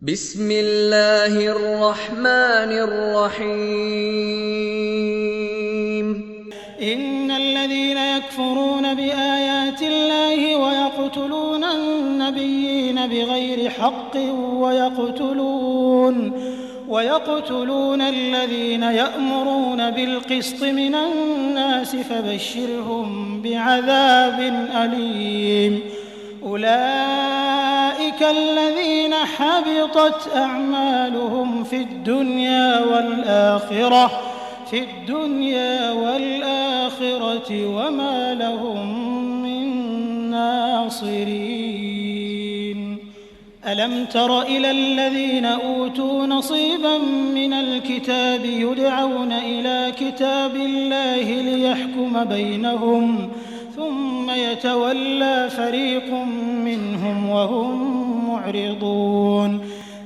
بسم الله الرحمن الرحيم إن الذين يكفرون بآيات الله ويقتلون النبيين بغير حق ويقتلون الذين يأمرون بالقسط من الناس فبشرهم بعذاب أليم أولئك الذين حبطت أعمالهم في الدنيا والآخرة وما لهم من ناصرين ألم تر إلى الذين أوتوا نصيبا من الكتاب يدعون إلى كتاب الله ليحكم بينهم ثم يتولى فريق منهم وهم معرضون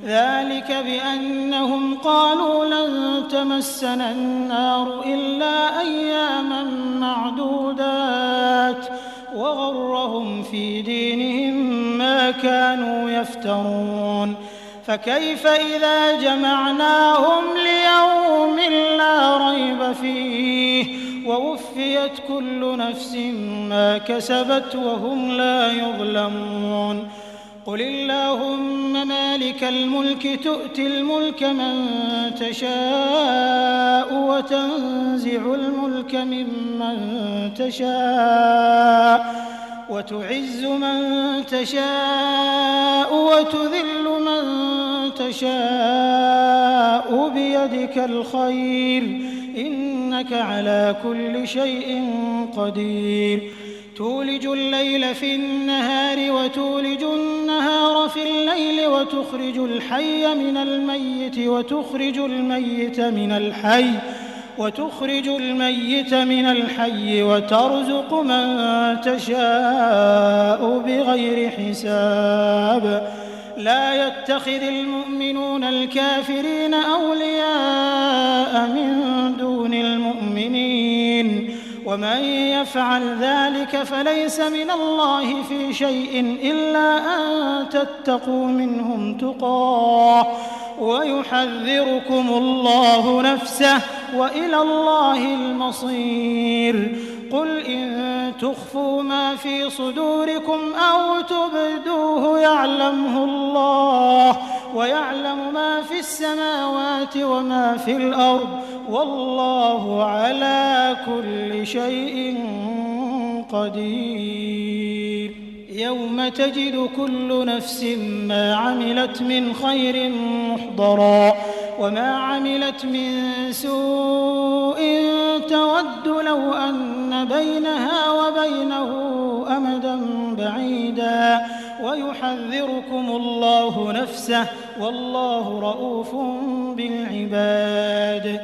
ذلك بأنهم قالوا لن تمسنا النار إلا أياما معدودات وغرهم في دينهم ما كانوا يفترون فكيف إذا جمعناهم ليوم لا ريب فيه ووفيت كل نفس ما كسبت وهم لا يظلمون قل اللهم مالك الملك تؤتي الملك من تشاء وتنزع الملك ممن تشاء وتعز من تشاء وتذل من تشاء بيدك الخير إنك على كل شيء قدير تولج الليل في النهار وتولج النهار في الليل وتخرج الحي من الميت وتخرج الميت من الحي وترزق من تشاء بغير حساب لا يتخذ المؤمنون الكافرين أولياء من دون المؤمنين ومن يفعل ذلك فليس من الله في شيء إلا أن تتقوا منهم تقاه ويحذركم الله نفسه وإلى الله المصير قل إن تخفوا ما في صدوركم أو تبدوه يعلمه الله ويعلم ما في السماوات وما في الأرض والله على كل شيء قدير يوم تجد كل نفس ما عملت من خير محضرا وما عملت من سوء تود لو أن بينها وبينه أمدا بعيدا ويحذركم الله نفسه والله رءوف بالعباد